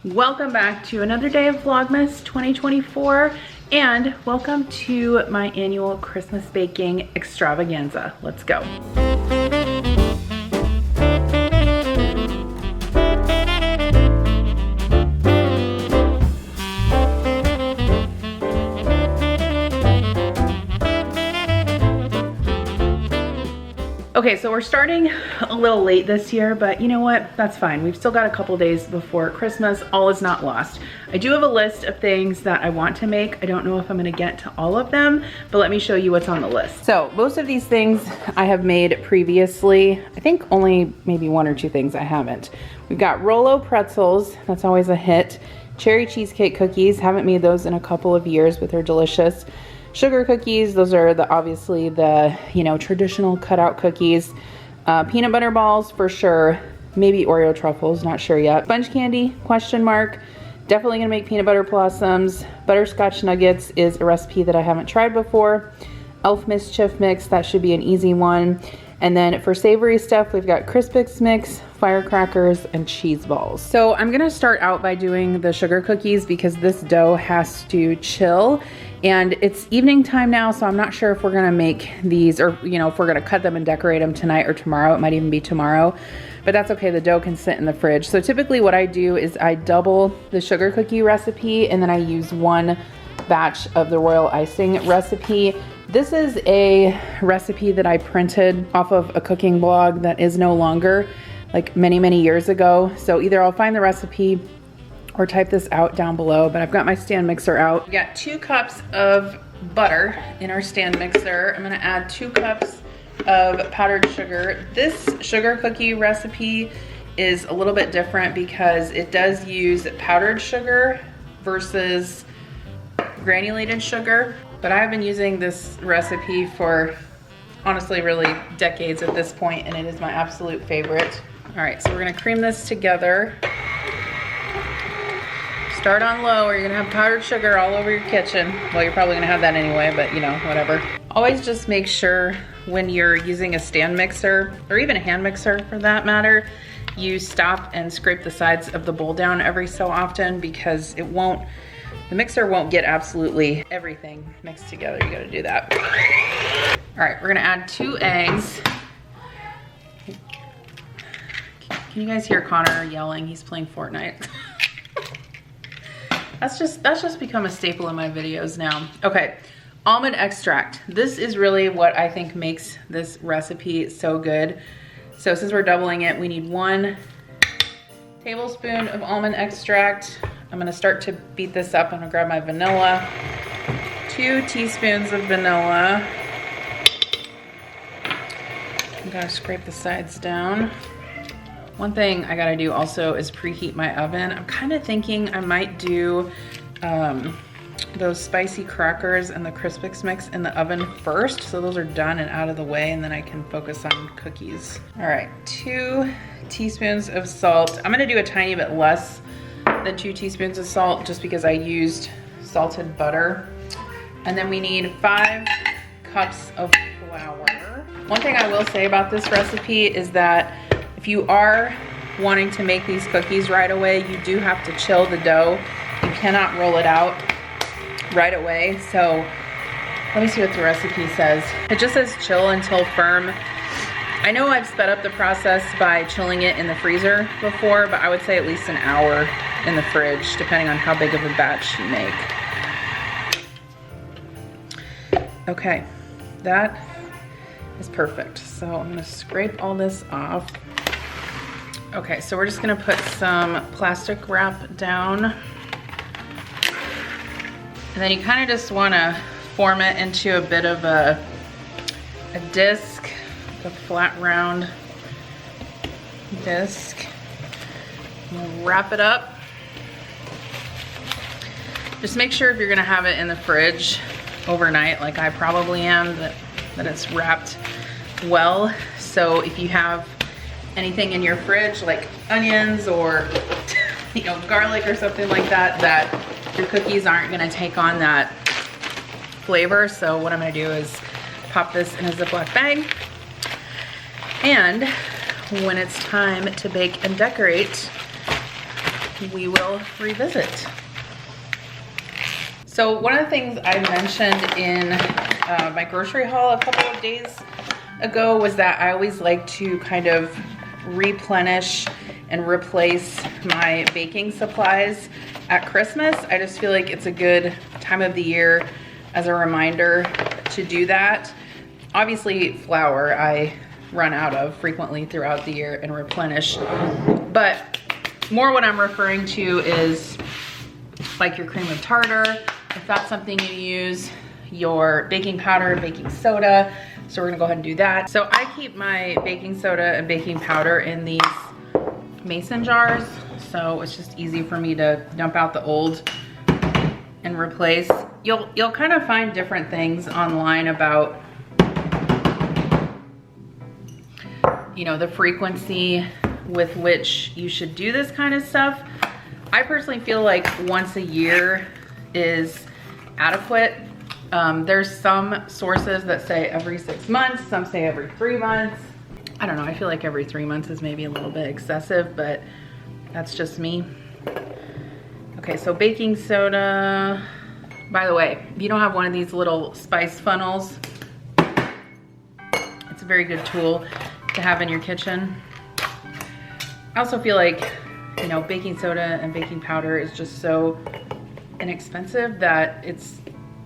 Welcome back to another day of Vlogmas 2024 and welcome to my annual Christmas baking extravaganza. Let's go. Okay, so we're starting a little late this year, but you know what? That's fine. We've still got a couple days before Christmas. All is not lost. I do have a list of things that I want to make. I don't know if I'm gonna get to all of them, but let me show you what's on the list. So most of these things I have made previously. I think only maybe one or two things I haven't. We've got Rolo pretzels. That's always a hit. Cherry cheesecake cookies. Haven't made those in a couple of years, but they're delicious. Sugar cookies, those are obviously the, traditional cutout cookies. Peanut butter balls for sure. Maybe Oreo truffles, not sure yet. Sponge candy, question mark. Definitely gonna make peanut butter blossoms. Butterscotch nuggets is a recipe that I haven't tried before. Elf mischief mix, that should be an easy one. And then for savory stuff, we've got Crispix mix, firecrackers, and Cheeseballs. So I'm gonna start out by doing the sugar cookies because this dough has to chill. And it's evening time now, so I'm not sure if we're gonna make these or, if we're gonna cut them and decorate them tonight or tomorrow. It might even be tomorrow, but that's okay. The dough can sit in the fridge. So typically what I do is I double the sugar cookie recipe and then I use one batch of the royal icing recipe. This is a recipe that I printed off of a cooking blog that is no longer, like many years ago. So either I'll find the recipe or type this out down below, but I've got my stand mixer out. We got 2 cups of butter in our stand mixer. I'm gonna add 2 cups of powdered sugar. This sugar cookie recipe is a little bit different because it does use powdered sugar versus granulated sugar, but I've been using this recipe for honestly really decades at this point, and it is my absolute favorite. All right, so we're gonna cream this together. Start on low or you're gonna have powdered sugar all over your kitchen. Well, you're probably gonna have that anyway, but whatever. Always just make sure when you're using a stand mixer, or even a hand mixer for that matter, you stop and scrape the sides of the bowl down every so often because the mixer won't get absolutely everything mixed together. You gotta do that. All right, we're gonna add 2 eggs. Can you guys hear Connor yelling? He's playing Fortnite. That's just become a staple in my videos now. Okay, almond extract. This is really what I think makes this recipe so good. So since we're doubling it, we need 1 tablespoon of almond extract. I'm gonna start to beat this up. I'm gonna grab my vanilla. 2 teaspoons of vanilla. I'm gonna scrape the sides down. One thing I gotta do also is preheat my oven. I'm kind of thinking I might do those spicy crackers and the Crispix mix in the oven first, so those are done and out of the way, and then I can focus on cookies. All right, 2 teaspoons of salt. I'm gonna do a tiny bit less than 2 teaspoons of salt just because I used salted butter. And then we need 5 cups of flour. One thing I will say about this recipe is that if you are wanting to make these cookies right away, you do have to chill the dough. You cannot roll it out right away. So let me see what the recipe says. It just says chill until firm. I know I've sped up the process by chilling it in the freezer before, but I would say at least an hour in the fridge, depending on how big of a batch you make. Okay, that is perfect. So I'm gonna scrape all this off. Okay, so we're just gonna put some plastic wrap down. And then you kind of just wanna form it into a bit of a disc, a flat round disc. We'll wrap it up. Just make sure if you're gonna have it in the fridge overnight, like I probably am, that it's wrapped well. So if you have anything in your fridge like onions or garlic or something like that, that your cookies aren't gonna take on that flavor. So what I'm gonna do is pop this in a Ziploc bag, and when it's time to bake and decorate, we will revisit. So one of the things I mentioned in my grocery haul a couple of days ago was that I always like to kind of replenish and replace my baking supplies at Christmas. I just feel like it's a good time of the year as a reminder to do that. Obviously flour I run out of frequently throughout the year and replenish, but more what I'm referring to is like your cream of tartar, if that's something you use, your baking powder, baking soda. So we're gonna go ahead and do that. So I keep my baking soda and baking powder in these mason jars. So it's just easy for me to dump out the old and replace. You'll kind of find different things online about, you know, the frequency with which you should do this kind of stuff. I personally feel like once a year is adequate. There's some sources that say every 6 months, some say every 3 months. I don't know, I feel like every 3 months is maybe a little bit excessive, but that's just me. Okay, so baking soda. By the way, if you don't have one of these little spice funnels, it's a very good tool to have in your kitchen. I also feel like, you know, baking soda and baking powder is just so inexpensive that it's,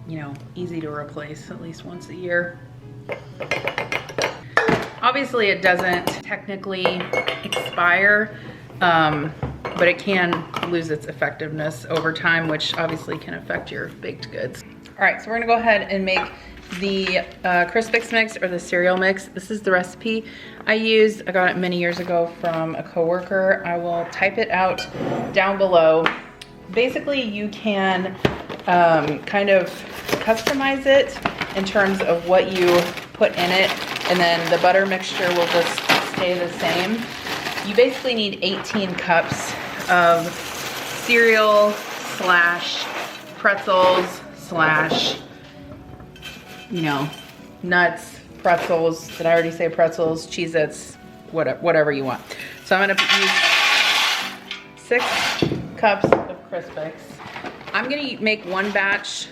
you know, easy to replace at least once a year. Obviously it doesn't technically expire, but it can lose its effectiveness over time, which obviously can affect your baked goods. All right, so we're gonna go ahead and make the Crispix mix or the cereal mix. This is the recipe I used. I got it many years ago from a coworker. I will type it out down below. Basically, you can kind of customize it in terms of what you put in it, and then the butter mixture will just stay the same. You basically need 18 cups of cereal slash pretzels slash, you know, nuts, pretzels. Did I already say pretzels? Cheez-Its, whatever you want. So I'm gonna use 6 cups of Crispix. I'm gonna make one batch.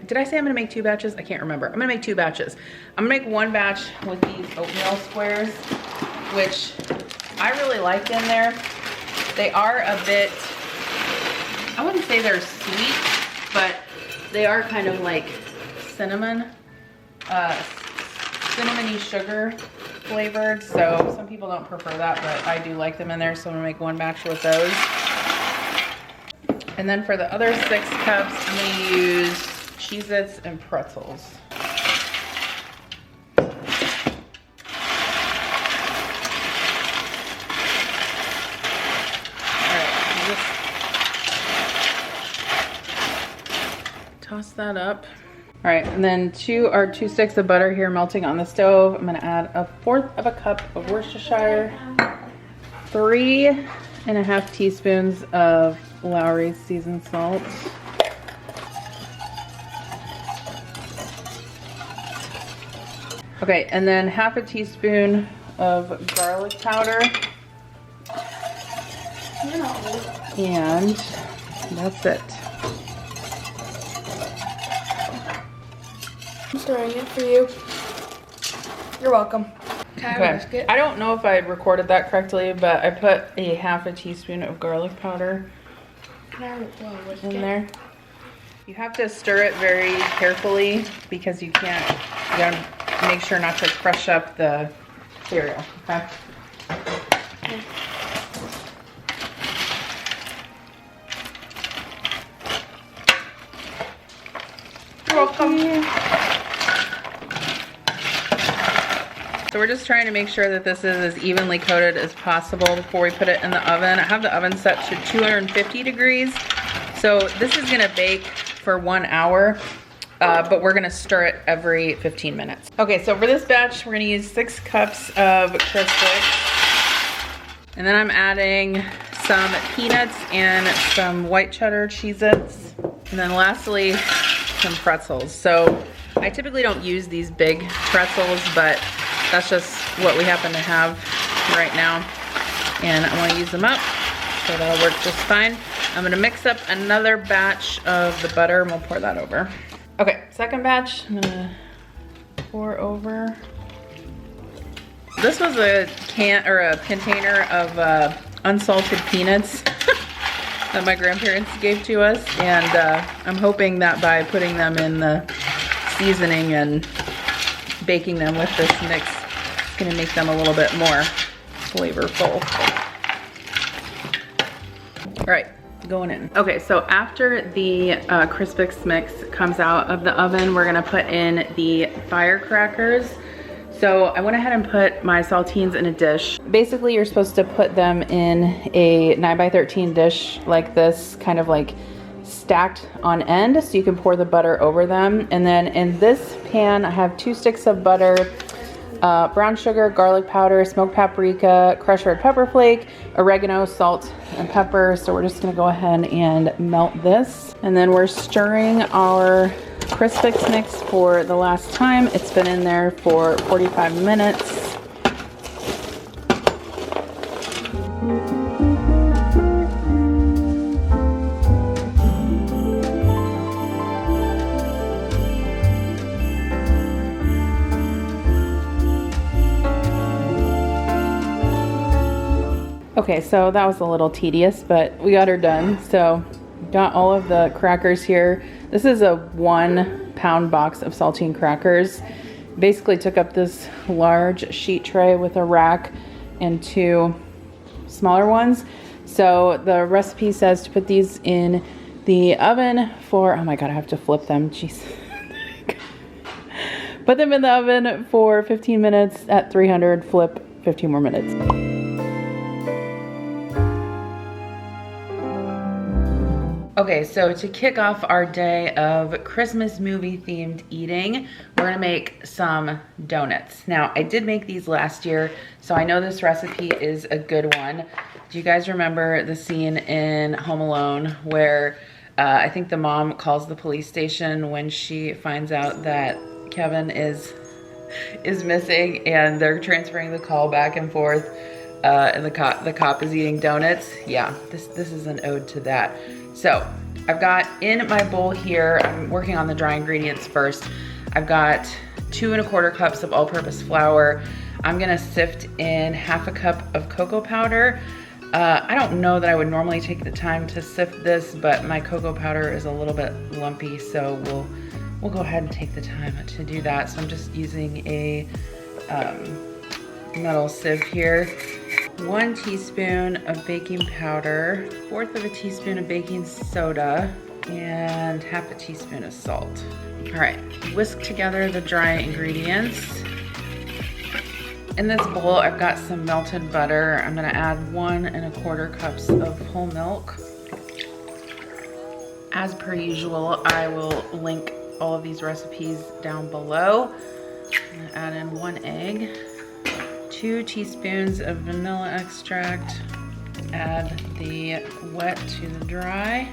Did I say I'm gonna make 2 batches? I can't remember. I'm gonna make 2 batches. I'm gonna make one batch with these oatmeal squares, which I really like in there. They are a bit, I wouldn't say they're sweet, but they are kind of like cinnamony sugar flavored. So some people don't prefer that, but I do like them in there. So I'm gonna make one batch with those. And then for the other 6 cups, I'm gonna use Cheez-Its and pretzels. Toss that up. All right, and then 2 sticks of butter here melting on the stove. I'm gonna add 1/4 of a cup of Worcestershire, 3.5 teaspoons of Lowry's seasoned salt. Okay, and then 1/2 teaspoon of garlic powder. And that's it. I'm stirring it for you. You're welcome. Okay. I don't know if I recorded that correctly, but I put 1/2 teaspoon of garlic powder in there. You have to stir it very carefully because you gotta make sure not to crush up the cereal, okay? You're welcome. So we're just trying to make sure that this is as evenly coated as possible before we put it in the oven. I have the oven set to 250 degrees. So this is gonna bake for 1 hour, but we're gonna stir it every 15 minutes. Okay, so for this batch, we're gonna use 6 cups of Crispix. And then I'm adding some peanuts and some white cheddar Cheez-Its. And then lastly, some pretzels. So I typically don't use these big pretzels, but that's just what we happen to have right now. And I wanna use them up. so that'll work just fine. I'm gonna mix up another batch of the butter and we'll pour that over. Okay, second batch, I'm gonna pour over. This was a can or a container of unsalted peanuts that my grandparents gave to us, and I'm hoping that by putting them in the seasoning and baking them with this mix, it's gonna make them a little bit more flavorful. All right, going in. Okay, so after the Crispix mix comes out of the oven, we're gonna put in the firecrackers. So I went ahead and put my saltines in a dish. Basically, you're supposed to put them in a 9x13 dish like this, kind of like stacked on end, so you can pour the butter over them. And then in this pan, I have 2 sticks of butter, brown sugar, garlic powder, smoked paprika, crushed red pepper flake, oregano, salt, and pepper. So we're just gonna go ahead and melt this. And then we're stirring our Crispix mix for the last time. It's been in there for 45 minutes. Okay, so that was a little tedious, but we got her done. So got all of the crackers here. This is a 1 pound box of saltine crackers. Basically took up this large sheet tray with a rack and 2 smaller ones. So the recipe says to put these in the oven for, oh my God, I have to flip them, jeez. Put them in the oven for 15 minutes at 300, flip 15 more minutes. Okay, so to kick off our day of Christmas movie themed eating, we're gonna make some donuts. Now, I did make these last year, so I know this recipe is a good one. Do you guys remember the scene in Home Alone where I think the mom calls the police station when she finds out that Kevin is missing, and they're transferring the call back and forth, and the cop is eating donuts? Yeah, this is an ode to that. So I've got in my bowl here, I'm working on the dry ingredients first. I've got 2 1/4 cups of all-purpose flour. I'm gonna sift in 1/2 cup of cocoa powder. I don't know that I would normally take the time to sift this, but my cocoa powder is a little bit lumpy, so we'll go ahead and take the time to do that. So I'm just using a metal sieve here. 1 teaspoon of baking powder, 1/4 of a teaspoon of baking soda, and 1/2 teaspoon of salt. All right, whisk together the dry ingredients. In this bowl, I've got some melted butter. I'm gonna add 1 1/4 cups of whole milk. As per usual, I will link all of these recipes down below. I'm gonna add in 1 egg. 2 teaspoons of vanilla extract. Add the wet to the dry.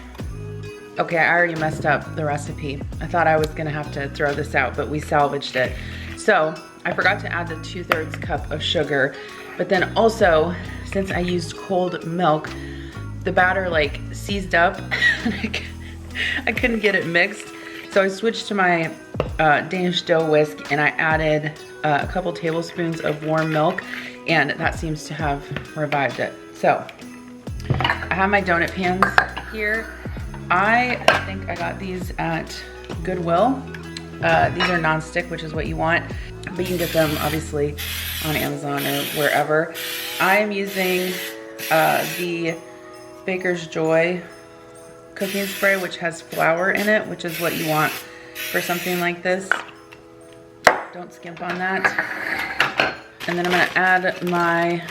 Okay, I already messed up the recipe. I thought I was gonna have to throw this out, but we salvaged it. So I forgot to add the 2/3 cup of sugar, but then also, since I used cold milk, the batter like seized up and I couldn't get it mixed. So I switched to my Danish dough whisk, and I added a couple tablespoons of warm milk, and that seems to have revived it. So I have my donut pans here. I think I got these at Goodwill. These are non-stick, which is what you want, but you can get them obviously on Amazon or wherever. I'm using the Baker's Joy cooking spray, which has flour in it, which is what you want for something like this. Don't skimp on that. And then I'm gonna add my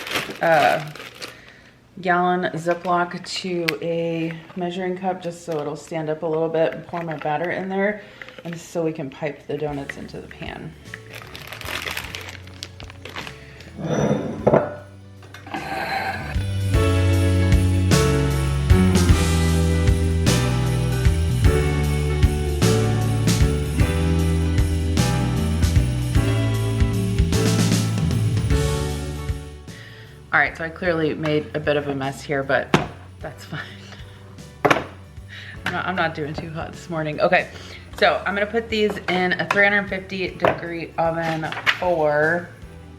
gallon Ziploc to a measuring cup just so it'll stand up a little bit, and pour my batter in there, and so we can pipe the donuts into the pan. All right, so I clearly made a bit of a mess here, but That's fine. I'm not doing too hot this morning. Okay, so I'm gonna put these in a 350-degree oven for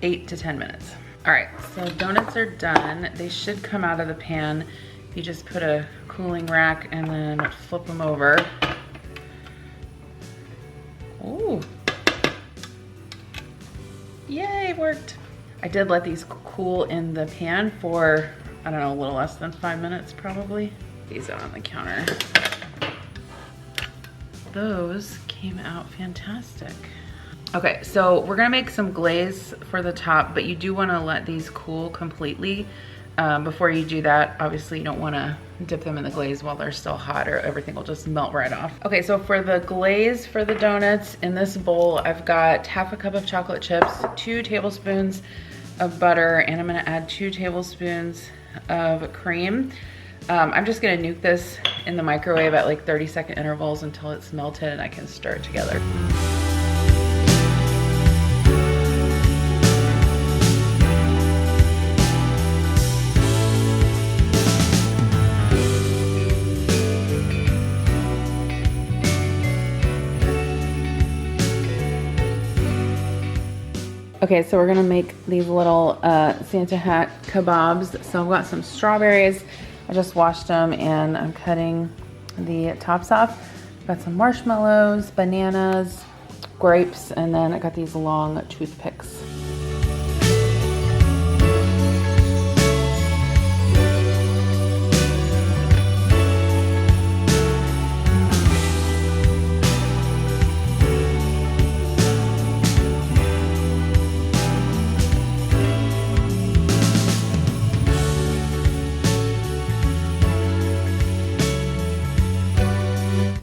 8 to 10 minutes. All right, so donuts are done. They should come out of the pan. You just put a cooling rack and then flip them over. Ooh. Yay, it worked. I did let these cool in the pan for, I don't know, a little less than 5 minutes probably. These out on the counter. Those came out fantastic. Okay, so we're gonna make some glaze for the top, but you do wanna let these cool completely. Before you do that, obviously you don't wanna dip them in the glaze while they're still hot or everything will just melt right off. Okay, so for the glaze for the donuts, in this bowl, I've got half a cup of chocolate chips, 2 tablespoons of butter, and I'm gonna add 2 tablespoons of cream. I'm just gonna nuke this in the microwave at like 30-second intervals until it's melted and I can stir it together. Okay, so we're gonna make these little Santa hat kabobs. So I've got some strawberries. I just washed them and I'm cutting the tops off. Got some marshmallows, bananas, grapes, and then I got these long toothpicks.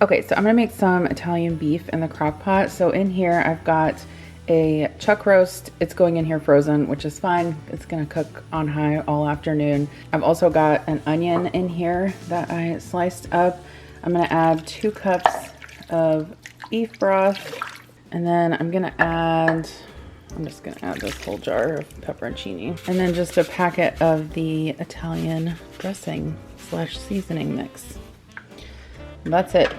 Okay, so I'm gonna make some Italian beef in the crock pot. So in here, I've got a chuck roast. It's going in here frozen, which is fine. It's gonna cook on high all afternoon. I've also got an onion in here that I sliced up. I'm gonna add 2 cups of beef broth. And then I'm just gonna add this whole jar of pepperoncini. And then just a packet of the Italian dressing / seasoning mix. And that's it.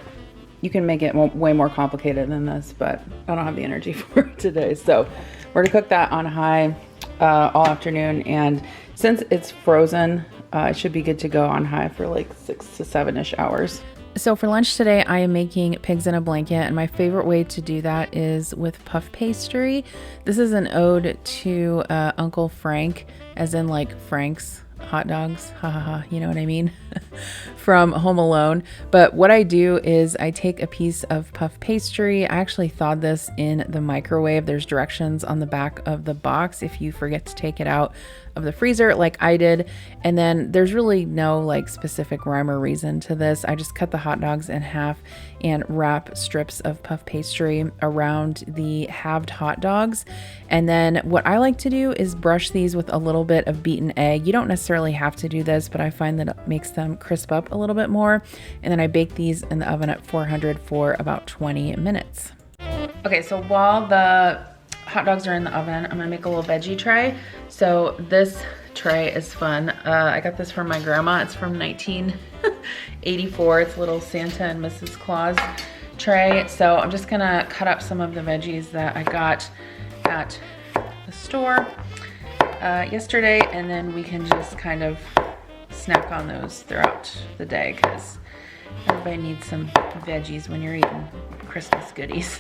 You can make it way more complicated than this, but I don't have the energy for it today. So we're gonna cook that on high all afternoon. And since it's frozen, it should be good to go on high for like 6 to 7-ish hours. So for lunch today, I am making pigs in a blanket, and my favorite way to do that is with puff pastry. This is an ode to Uncle Frank, as in like Frank's hot dogs, ha ha ha, you know what I mean, from Home Alone. But what I do is I take a piece of puff pastry. I actually thawed this in the microwave. There's directions on the back of the box if you forget to take it out of the freezer like I did. And then there's really no like specific rhyme or reason to this. I just cut the hot dogs in half and wrap strips of puff pastry around the halved hot dogs. And then what I like to do is brush these with a little bit of beaten egg. You don't necessarily have to do this, but I find that it makes them crisp up a little bit more. And then I bake these in the oven at 400 for about 20 minutes. Okay, so while the hot dogs are in the oven, I'm gonna make a little veggie tray. So this tray is fun. I got this from my grandma. It's from 1984. It's a little Santa and Mrs. Claus tray. So I'm just gonna cut up some of the veggies that I got at the store yesterday, and then we can just kind of snack on those throughout the day because everybody needs some veggies when you're eating Christmas goodies.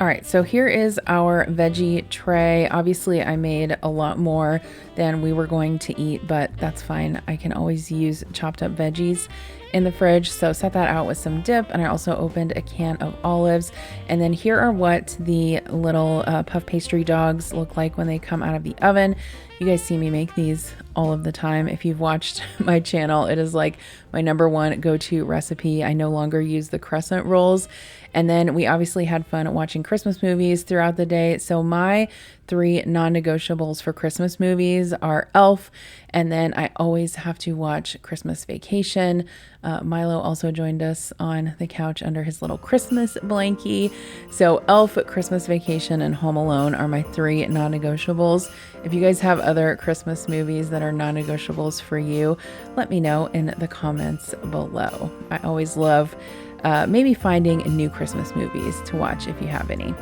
All right, so here is our veggie tray. Obviously, I made a lot more than we were going to eat, but that's fine. I can always use chopped up veggies. in the fridge, so set that out with some dip. And I also opened a can of olives. And then here are what the little puff pastry dogs look like when they come out of the oven. You guys see me make these all of the time. If you've watched my channel, it is like my #1 go-to recipe. I no longer use the crescent rolls. And then we obviously had fun watching Christmas movies throughout the day. So my 3 non-negotiables for Christmas movies are Elf, and then I always have to watch Christmas Vacation. Milo also joined us on the couch under his little Christmas blankie. So Elf, Christmas Vacation, and Home Alone are my 3 non-negotiables. If you guys have other Christmas movies that are non-negotiables for you, let me know in the comments below. I always love maybe finding new Christmas movies to watch if you have any.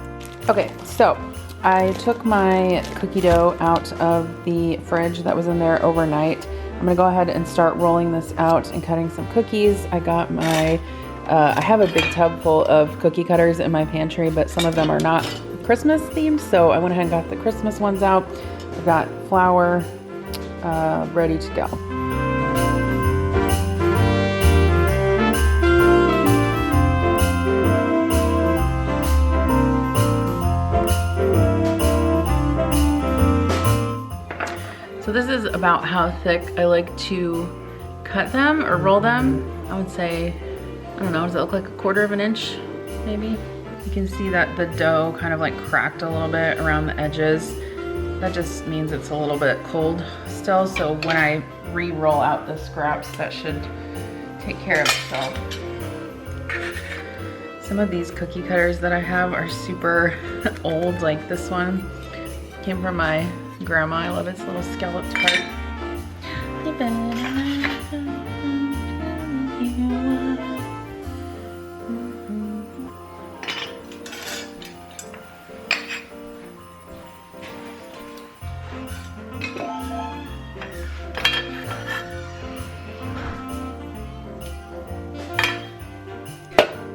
Okay, so I took my cookie dough out of the fridge that was in there overnight. I'm gonna go ahead and start rolling this out and cutting some cookies. I got my, I have a big tub full of cookie cutters in my pantry, but some of them are not Christmas themed, so I went ahead and got the Christmas ones out. I've got flour ready to go. So this is about how thick I like to cut them or roll them. I would say, I don't know, does it look like 1/4 of an inch maybe? You can see that the dough kind of like cracked a little bit around the edges. That just means it's a little bit cold still. So when I re-roll out the scraps, that should take care of itself. Some of these cookie cutters that I have are super old, like this one came from my grandma. I love its little scalloped part.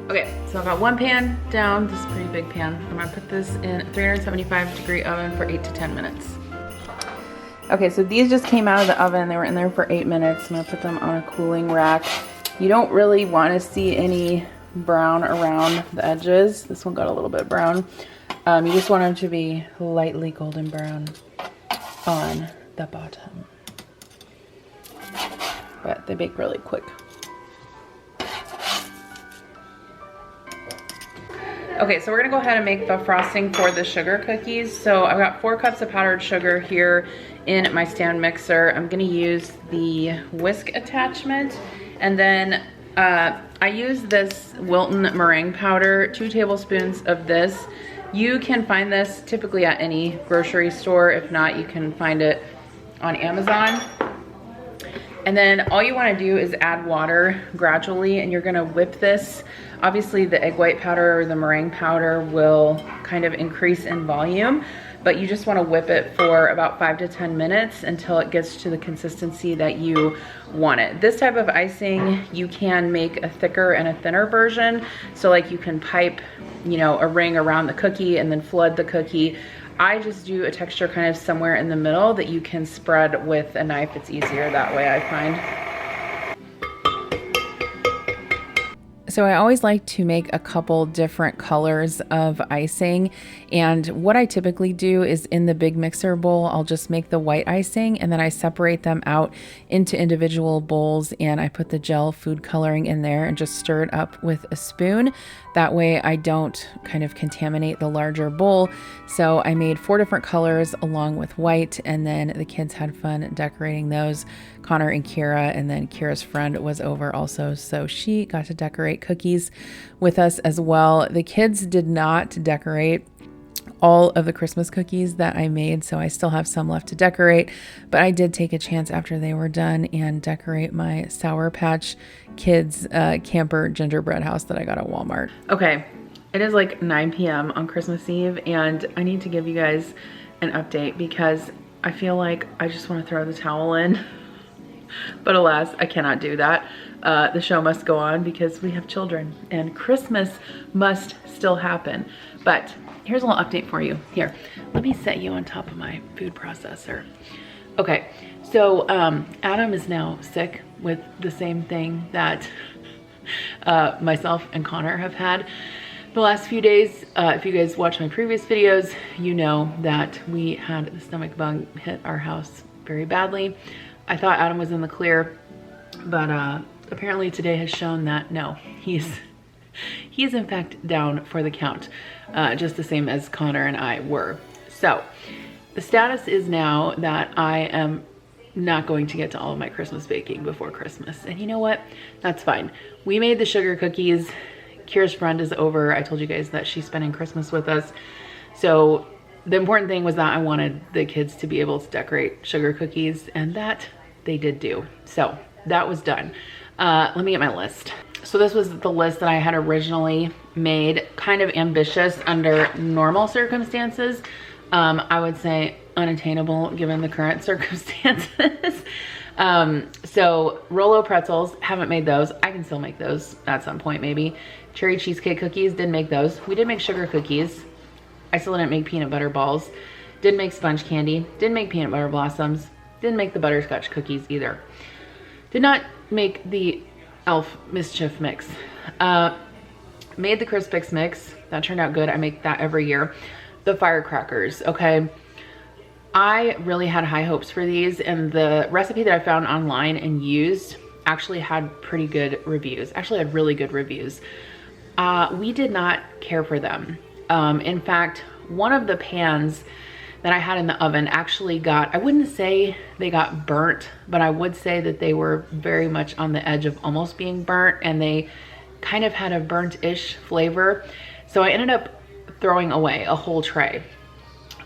Okay, so I've got one pan down. This is a pretty big pan. I'm gonna put this in a 375-degree oven for 8 to 10 minutes. Okay, so these just came out of the oven. They were in there for 8 minutes. I'm gonna put them on a cooling rack. You don't really wanna see any brown around the edges. This one got a little bit brown. You just want them to be lightly golden brown on the bottom. But they bake really quick. Okay, so we're gonna go ahead and make the frosting for the sugar cookies. So I've got 4 cups of powdered sugar here in my stand mixer. I'm gonna use the whisk attachment, and then I use this Wilton meringue powder, 2 tablespoons of this. You can find this typically at any grocery store. If not, you can find it on Amazon. And then all you wanna do is add water gradually, and you're gonna whip this. Obviously the egg white powder or the meringue powder will kind of increase in volume, but you just wanna whip it for about 5 to 10 minutes until it gets to the consistency that you want it. This type of icing, you can make a thicker and a thinner version. So like you can pipe, you know, a ring around the cookie and then flood the cookie. I just do a texture kind of somewhere in the middle that you can spread with a knife. It's easier that way, I find. So I always like to make a couple different colors of icing, and what I typically do is in the big mixer bowl, I'll just make the white icing and then I separate them out into individual bowls, and I put the gel food coloring in there and just stir it up with a spoon. That way I don't kind of contaminate the larger bowl. So I made 4 different colors along with white, and then the kids had fun decorating those. Connor and Kira, and then Kira's friend was over also, so she got to decorate cookies with us as well. The kids did not decorate all of the Christmas cookies that I made, so I still have some left to decorate, but I did take a chance after they were done and decorate my Sour Patch Kids camper gingerbread house that I got at Walmart. Okay, it is like 9 p.m. on Christmas Eve, and I need to give you guys an update because I feel like I just want to throw the towel in. But alas, I cannot do that. The show must go on because we have children and Christmas must still happen. But here's a little update for you. Here, let me set you on top of my food processor. Okay, So Adam is now sick with the same thing that myself and Connor have had the last few days. If you guys watch my previous videos, you know that we had the stomach bug hit our house very badly. I thought Adam was in the clear, but apparently today has shown that no, he's in fact down for the count, just the same as Connor and I were. So the status is now that I am not going to get to all of my Christmas baking before Christmas. And you know what? That's fine. We made the sugar cookies. Kira's friend is over. I told you guys that she's spending Christmas with us. So the important thing was that I wanted the kids to be able to decorate sugar cookies, and that they did do. So that was done. Let me get my list. So this was the list that I had originally made, kind of ambitious under normal circumstances. I would say unattainable given the current circumstances. So Rolo pretzels, haven't made those. I can still make those at some point maybe. Cherry cheesecake cookies, didn't make those. We did make sugar cookies. I still didn't make peanut butter balls. Didn't make sponge candy. Didn't make peanut butter blossoms. Didn't make the butterscotch cookies either. Did not make the elf mischief mix. Made the Crispix mix. That turned out good. I make that every year. The firecrackers, okay. I really had high hopes for these, and the recipe that I found online and used actually had pretty good reviews. Actually had really good reviews. We did not care for them. In fact, one of the pans that I had in the oven actually got, I wouldn't say they got burnt, but I would say that they were very much on the edge of almost being burnt, and they kind of had a burnt-ish flavor. So I ended up throwing away a whole tray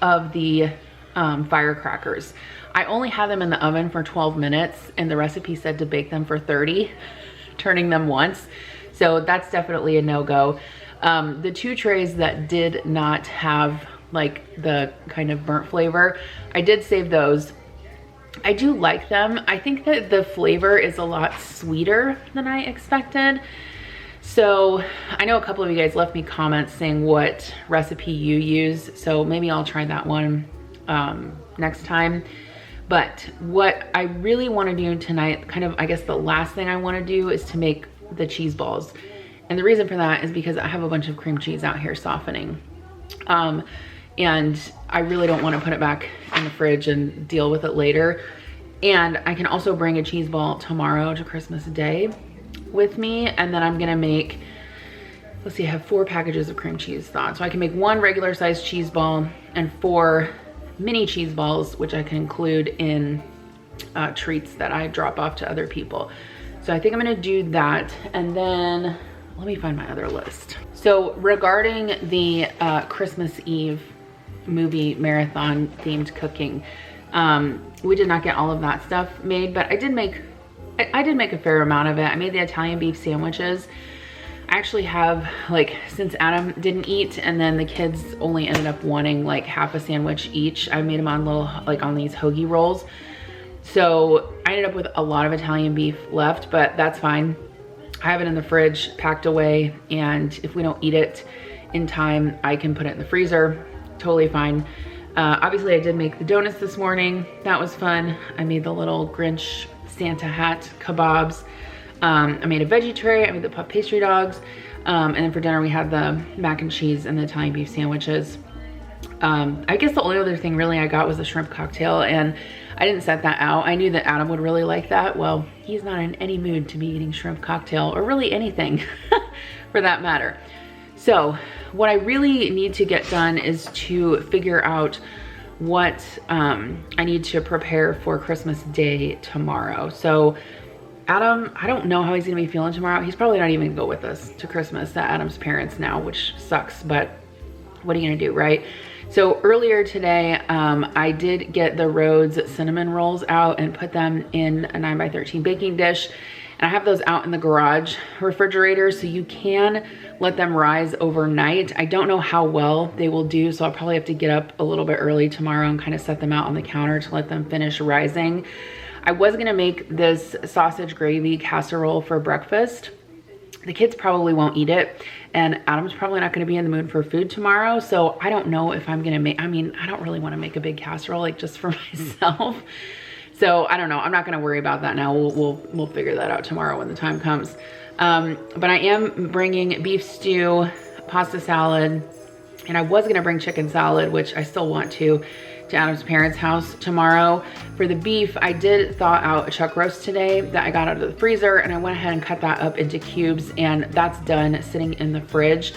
of the firecrackers. I only had them in the oven for 12 minutes, and the recipe said to bake them for 30, turning them once. So that's definitely a no-go. The two trays that did not have like the kind of burnt flavor, I did save those. I do like them. I think that the flavor is a lot sweeter than I expected. So I know a couple of you guys left me comments saying what recipe you use. So maybe I'll try that one next time. But what I really want to do tonight, kind of, I guess the last thing I want to do is to make the cheese balls. And the reason for that is because I have a bunch of cream cheese out here softening. And I really don't want to put it back in the fridge and deal with it later. And I can also bring a cheese ball tomorrow to Christmas Day with me, and then I'm gonna make, let's see, I have 4 packages of cream cheese thawed. So I can make 1 regular sized cheese ball and 4 mini cheese balls, which I can include in treats that I drop off to other people. So I think I'm gonna do that, and then let me find my other list. So regarding the Christmas Eve movie marathon themed cooking, we did not get all of that stuff made, but I did make a fair amount of it. I made the Italian beef sandwiches. I actually have, like, since Adam didn't eat and then the kids only ended up wanting like half a sandwich each, I made them on little, like on these hoagie rolls. So I ended up with a lot of Italian beef left, but that's fine. I have it in the fridge packed away, and if we don't eat it in time, I can put it in the freezer. Totally fine. Obviously I did make the donuts this morning. That was fun. I made the little Grinch Santa hat kabobs. I made a veggie tray. I made the puff pastry dogs. And then for dinner we had the mac and cheese and the Italian beef sandwiches. I guess the only other thing really I got was the shrimp cocktail, and I didn't set that out. I knew that Adam would really like that. Well, he's not in any mood to be eating shrimp cocktail, or really anything for that matter. So what I really need to get done is to figure out what I need to prepare for Christmas Day tomorrow. So Adam, I don't know how he's gonna be feeling tomorrow. He's probably not even gonna go with us to Christmas at Adam's parents now, which sucks, but what are you gonna do, right? So earlier today, I did get the Rhodes cinnamon rolls out and put them in a 9x13 baking dish. And I have those out in the garage refrigerator, so you can let them rise overnight. I don't know how well they will do, so I'll probably have to get up a little bit early tomorrow and kind of set them out on the counter to let them finish rising. I was gonna make this sausage gravy casserole for breakfast. The kids probably won't eat it, and Adam's probably not gonna be in the mood for food tomorrow, so I don't know if I'm gonna make, I mean, I don't really wanna make a big casserole like just for myself. So I don't know. I'm not gonna worry about that now. We'll figure that out tomorrow when the time comes. But I am bringing beef stew, pasta salad, and I was gonna bring chicken salad, which I still want to Adam's parents' house tomorrow. For the beef, I did thaw out a chuck roast today that I got out of the freezer, and I went ahead and cut that up into cubes, and that's done sitting in the fridge.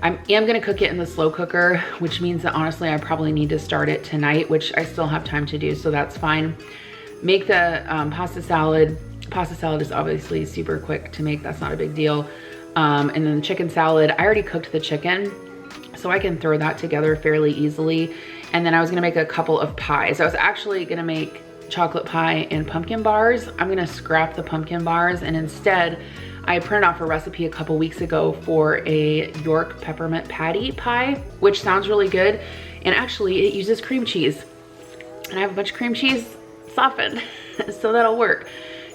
I am gonna cook it in the slow cooker, which means that honestly, I probably need to start it tonight, which I still have time to do, so that's fine. Make the pasta salad. Pasta salad is obviously super quick to make. That's not a big deal. And then the chicken salad, I already cooked the chicken, so I can throw that together fairly easily. And then I was gonna make a couple of pies. I was actually gonna make chocolate pie and pumpkin bars. I'm gonna scrap the pumpkin bars, and instead, I printed off a recipe a couple weeks ago for a York peppermint patty pie, which sounds really good. And actually, it uses cream cheese. And I have a bunch of cream cheese softened, so that'll work.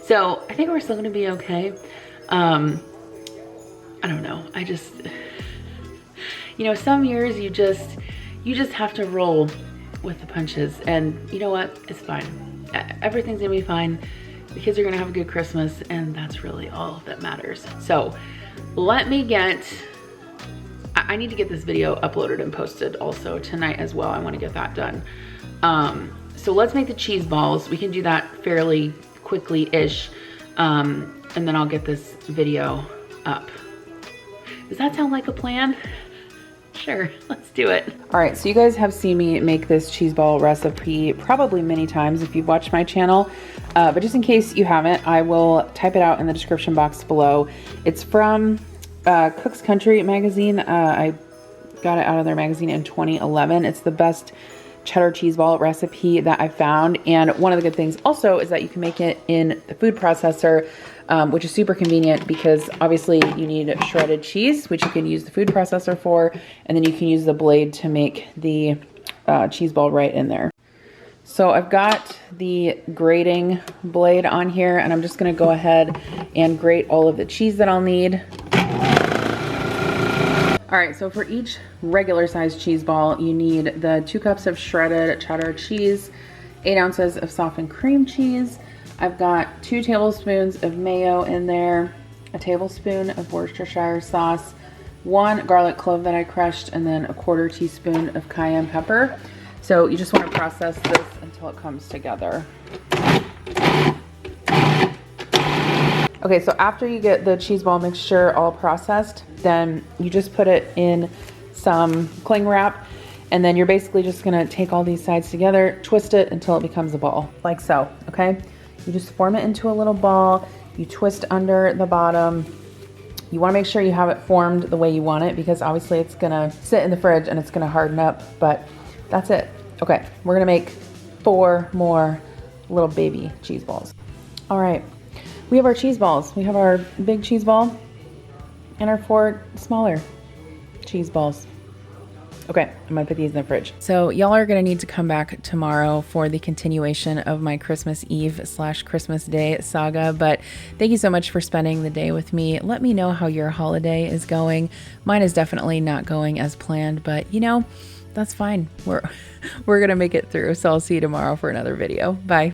So I think we're still gonna be okay. I don't know, I just, you know, some years you just have to roll with the punches, and you know what, it's fine. Everything's gonna be fine. The kids are gonna have a good Christmas, and that's really all that matters. So let me I need to get this video uploaded and posted also tonight as well. I wanna get that done. So let's make the cheese balls. We can do that fairly quickly-ish, and then I'll get this video up. Does that sound like a plan? Sure, let's do it. All right, so you guys have seen me make this cheese ball recipe probably many times if you've watched my channel, but just in case you haven't, I will type it out in the description box below. It's from Cook's Country magazine. I got it out of their magazine in 2011. It's the best cheddar cheese ball recipe that I found. And one of the good things also is that you can make it in the food processor, which is super convenient because obviously you need shredded cheese, which you can use the food processor for, and then you can use the blade to make the cheese ball right in there. So I've got the grating blade on here, and I'm just gonna go ahead and grate all of the cheese that I'll need. All right, so for each regular sized cheese ball, you need the 2 cups of shredded cheddar cheese, 8 ounces of softened cream cheese. I've got 2 tablespoons of mayo in there, a tablespoon of Worcestershire sauce, 1 garlic clove that I crushed, and then a 1/4 teaspoon of cayenne pepper. So you just want to process this until it comes together. Okay, so after you get the cheese ball mixture all processed, then you just put it in some cling wrap, and then you're basically just gonna take all these sides together, twist it until it becomes a ball, like so, okay? You just form it into a little ball, you twist under the bottom. You wanna make sure you have it formed the way you want it, because obviously it's gonna sit in the fridge and it's gonna harden up, but that's it. Okay, we're gonna make 4 more little baby cheese balls. All right. We have our cheese balls. We have our big cheese ball and our 4 smaller cheese balls. Okay, I'm gonna put these in the fridge. So y'all are gonna need to come back tomorrow for the continuation of my Christmas Eve / Christmas Day saga, but thank you so much for spending the day with me. Let me know how your holiday is going. Mine is definitely not going as planned, but you know, that's fine. We're gonna make it through. So I'll see you tomorrow for another video. Bye.